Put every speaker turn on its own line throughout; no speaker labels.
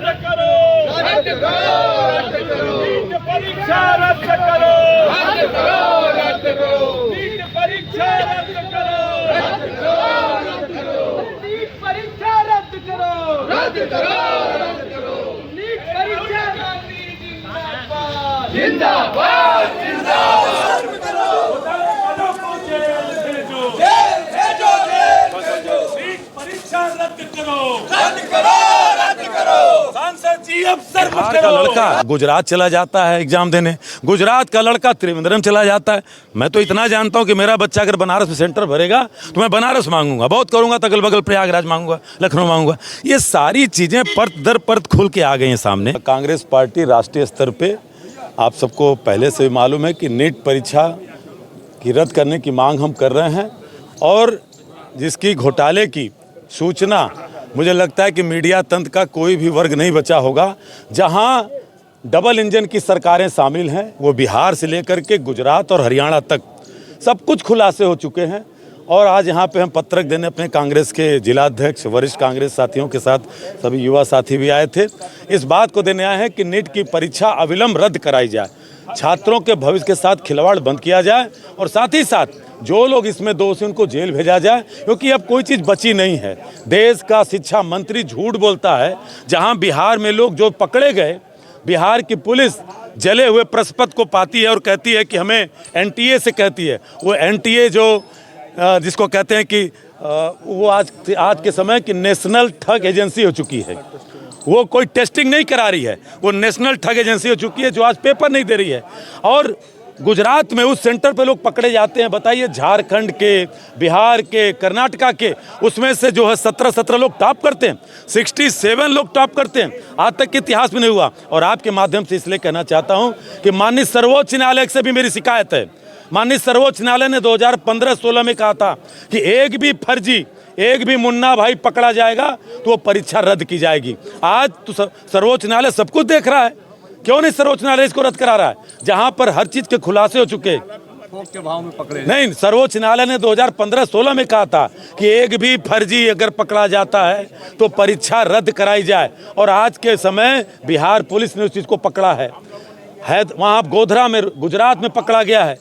रद्द करो, रद्द करो, रद्द करो, नीट परीक्षा रद्द करो, रद्द करो, रद्द करो, नीट परीक्षा रद्द करो, रद्द करो, रद्द करो, नीट परीक्षा रद्द करो, रद्द करो, रद्द करो, नीट परीक्षा जिंदाबाद, जिंदाबाद, जिंदाबाद, रद्द करो, रद्द करो, रद्द करो, रद्द करो। सांसद जी अब सर
बिहार का लड़का गुजरात चला जाता है एग्जाम देने, गुजरात का लड़का त्रिवेंद्रम चला जाता है। मैं तो इतना जानता हूं कि मेरा बच्चा अगर बनारस में सेंटर भरेगा तो मैं बनारस मांगूंगा, बहुत करूंगा तो अगल बगल प्रयागराज मांगूंगा, लखनऊ मांगूंगा। ये सारी चीजें परत दर परत खुल के आ गई हैं सामने। कांग्रेस पार्टी राष्ट्रीय स्तर पे, आप सबको पहले से मालूम है कि नीट परीक्षा की रद्द करने की मांग हम कर रहे हैं, और जिसकी घोटाले की सूचना मुझे लगता है कि मीडिया तंत्र का कोई भी वर्ग नहीं बचा होगा। जहां डबल इंजन की सरकारें शामिल हैं, वो बिहार से लेकर के गुजरात और हरियाणा तक सब कुछ खुलासे हो चुके हैं। और आज यहाँ पे हम पत्रक देने अपने कांग्रेस के जिलाध्यक्ष, वरिष्ठ कांग्रेस साथियों के साथ सभी युवा साथी भी आए थे, इस बात को देने आए हैं कि नीट की परीक्षा अविलंब रद्द कराई जाए, छात्रों के भविष्य के साथ खिलवाड़ बंद किया जाए, और साथ ही साथ जो लोग इसमें दोषी उनको जेल भेजा जाए, क्योंकि अब कोई चीज़ बची नहीं है। देश का शिक्षा मंत्री झूठ बोलता है। जहां बिहार में लोग जो पकड़े गए, बिहार की पुलिस जले हुए प्रश्न पत्र को पाती है और कहती है कि हमें एनटीए से कहती है। वो एनटीए जो जिसको कहते हैं कि वो आज के समय की नेशनल ठग एजेंसी हो चुकी है। वो कोई टेस्टिंग नहीं करा रही है, वो नेशनल ठग एजेंसी हो चुकी है जो आज पेपर नहीं दे रही है। और गुजरात में उस सेंटर पे लोग पकड़े जाते हैं, बताइए, झारखंड के, बिहार के, कर्नाटका के, उसमें से जो है 17 लोग टॉप करते हैं, 67 लोग टॉप करते हैं। आज तक के इतिहास में नहीं हुआ। और आपके माध्यम से इसलिए कहना चाहता हूं कि माननीय सर्वोच्च न्यायालय से भी मेरी शिकायत है। माननीय सर्वोच्च न्यायालय ने 2015-16 में कहा था कि एक भी फर्जी, एक भी मुन्ना भाई पकड़ा जाएगा तो वो परीक्षा रद्द की जाएगी। आज तो सर्वोच्च न्यायालय सब कुछ देख रहा है, क्यों नहीं सर्वोच्च न्यायालय इसको रद्द करा रहा है, जहां पर हर चीज के खुलासे हो चुके।
के भाव में पकड़े
नहीं, सर्वोच्च न्यायालय ने 2015-16 में कहा था कि एक भी फर्जी अगर पकड़ा जाता है तो परीक्षा रद्द कराई जाए। और आज के समय बिहार पुलिस ने उस चीज को पकड़ा है। वहां गोधरा में, गुजरात में पकड़ा गया है,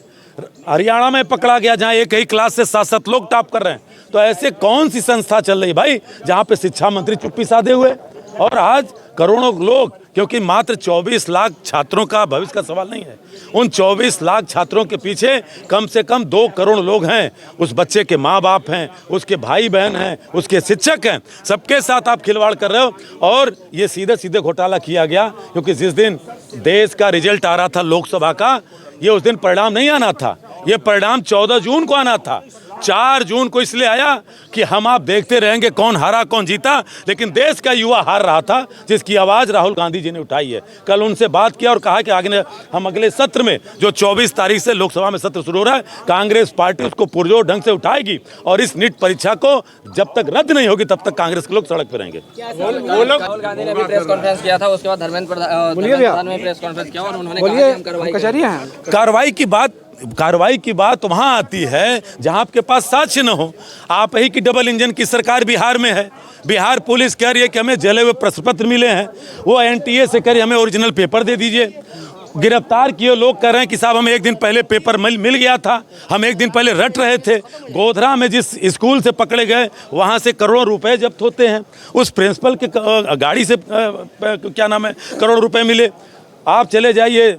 हरियाणा में पकड़ा गया, जहां एक ही क्लास से 7 लोग टॉप कर रहे हैं। तो ऐसे कौन सी संस्था चल रही भाई जहां पे शिक्षा मंत्री चुप्पी साधे हुए, और आज करोड़ों लोग, क्योंकि मात्र 24 लाख छात्रों का भविष्य का सवाल नहीं है, उन 24 लाख छात्रों के पीछे कम से कम 2 करोड़ लोग हैं। उस बच्चे के माँ बाप हैं, उसके भाई बहन हैं, उसके शिक्षक हैं, सबके साथ आप खिलवाड़ कर रहे हो। और ये सीधे सीधे घोटाला किया गया, क्योंकि जिस दिन देश का रिजल्ट आ रहा था लोकसभा का, ये उस दिन परिणाम नहीं आना था, ये परिणाम 14 जून को आना था। 4 जून को इसलिए आया कि हम आप देखते रहेंगे कौन हारा कौन जीता, लेकिन देश का युवा हार रहा था, जिसकी आवाज़ राहुल गांधी जी ने उठाई है। कल उनसे बात किया और कहा कि आगे हम अगले सत्र में, जो 24 तारीख से लोकसभा में सत्र शुरू हो रहा है, कांग्रेस पार्टी उसको पुरजोर ढंग से उठाएगी, और इस नीट परीक्षा को जब तक रद्द नहीं होगी तब तक कांग्रेस के लोग सड़क पर रहेंगे।
राहुल गांधी ने भी प्रेस कॉन्फ्रेंस किया था, उसके बाद धर्मेंद्र प्रधान ने प्रेस कॉन्फ्रेंस किया और उन्होंने कहा कि हम
कार्रवाई की बात वहां आती है जहां आपके पास साक्ष्य न हो। आप ही की डबल इंजन की सरकार बिहार में है। बिहार पुलिस कह रही है कि हमें जले हुए प्रश्न पत्र मिले हैं, वो एनटीए से कह रही है हमें ओरिजिनल पेपर दे दीजिए। गिरफ्तार किए लोग कह रहे हैं कि साहब हमें एक दिन पहले पेपर मिल गया था, हम एक दिन पहले रट रहे थे। गोधरा में जिस स्कूल से पकड़े गए, वहाँ से करोड़ों रुपए जब्त होते हैं। उस प्रिंसिपल के गाड़ी से क्या नाम है, करोड़ रुपए मिले। आप चले जाइए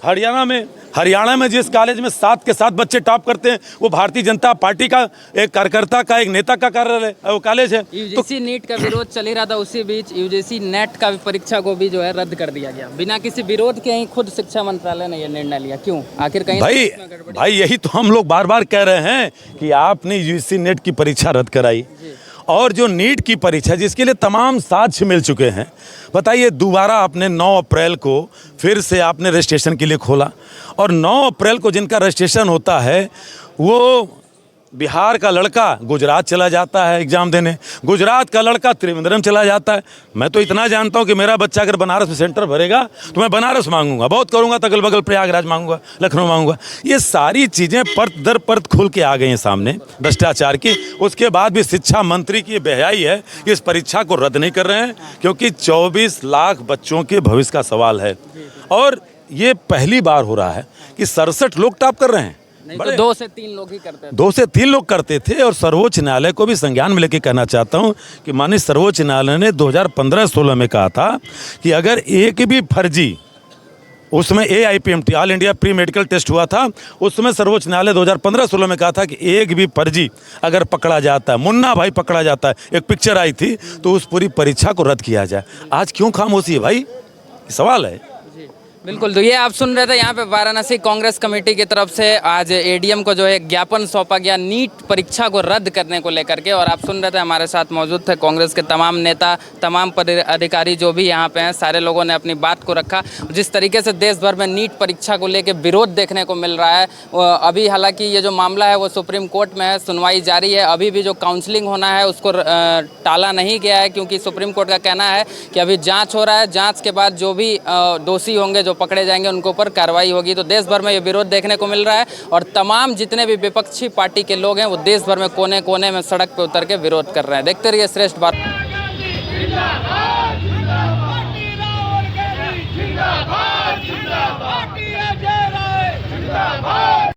हरियाणा में जिस कॉलेज में 7 के 7 बच्चे टॉप करते हैं, वो भारतीय जनता पार्टी का एक कार्यकर्ता का, एक नेता का कार्यालय वो कॉलेज है।
यूजीसी नीट का विरोध चल ही रहा था, उसी बीच यूजीसी नेट का परीक्षा को भी जो है रद्द कर दिया गया, बिना किसी विरोध के ही खुद शिक्षा मंत्रालय ने यह निर्णय लिया। क्यों, आखिर कहीं
भाई यही तो हम लोग बार बार कह रहे हैं कि आपने यूजीसी नेट की परीक्षा रद्द कराई, और जो नीट की परीक्षा जिसके लिए तमाम साक्ष्य मिल चुके हैं, बताइए, दोबारा आपने 9 अप्रैल को फिर से आपने रजिस्ट्रेशन के लिए खोला, और 9 अप्रैल को जिनका रजिस्ट्रेशन होता है वो बिहार का लड़का गुजरात चला जाता है एग्जाम देने, गुजरात का लड़का त्रिवेंद्रम चला जाता है। मैं तो इतना जानता हूं कि मेरा बच्चा अगर बनारस में सेंटर भरेगा तो मैं बनारस मांगूंगा, बहुत करूंगा, तो अगल बगल प्रयागराज मांगूंगा, लखनऊ मांगूंगा। ये सारी चीज़ें परत दर परत खुल के आ गई हैं सामने भ्रष्टाचार की। उसके बाद भी शिक्षा मंत्री की बेहयाई है, इस परीक्षा को रद्द नहीं कर रहे हैं क्योंकि 24 लाख बच्चों के भविष्य का सवाल है। और ये पहली बार हो रहा है कि 67 लोग टॉप कर रहे हैं।
नहीं तो 2 से 3 लोग ही करते थे।
2 से 3 लोग करते थे। और सर्वोच्च न्यायालय को भी संज्ञान में लेके कहना चाहता हूं कि माननीय सर्वोच्च न्यायालय ने 2015-16 में कहा था कि अगर एक भी फर्जी, उसमें AIPMT all India pre medical test हुआ था, उसमें सर्वोच्च न्यायालय 2015-16 में कहा था कि एक भी फर्जी अगर पकड़ा जाता है, मुन्ना भाई पकड़ा जाता है, एक पिक्चर आई थी, तो उस पूरी परीक्षा को रद्द किया जाए। आज क्यों खामोशी है भाई, सवाल है।
बिल्कुल, तो ये आप सुन रहे थे यहाँ पे वाराणसी कांग्रेस कमेटी की तरफ से आज ADM को जो है ज्ञापन सौंपा गया नीट परीक्षा को रद्द करने को लेकर के। और आप सुन रहे थे हमारे साथ मौजूद थे कांग्रेस के तमाम नेता, तमाम पदाधिकारी जो भी यहाँ पे हैं, सारे लोगों ने अपनी बात को रखा। जिस तरीके से देश भर में नीट परीक्षा को लेकर विरोध देखने को मिल रहा है, अभी हालांकि ये जो मामला है वो सुप्रीम कोर्ट में है, सुनवाई जारी है। अभी भी जो काउंसलिंग होना है उसको टाला नहीं गया है क्योंकि सुप्रीम कोर्ट का कहना है कि अभी जाँच हो रहा है, जाँच के बाद जो भी दोषी होंगे, पकड़े जाएंगे, उनके ऊपर कार्रवाई होगी। तो देश भर में ये विरोध देखने को मिल रहा है और तमाम जितने भी विपक्षी पार्टी के लोग हैं वो देश भर में कोने कोने में सड़क पे उतर के विरोध कर रहे हैं। देखते रहिए श्रेष्ठ भारत।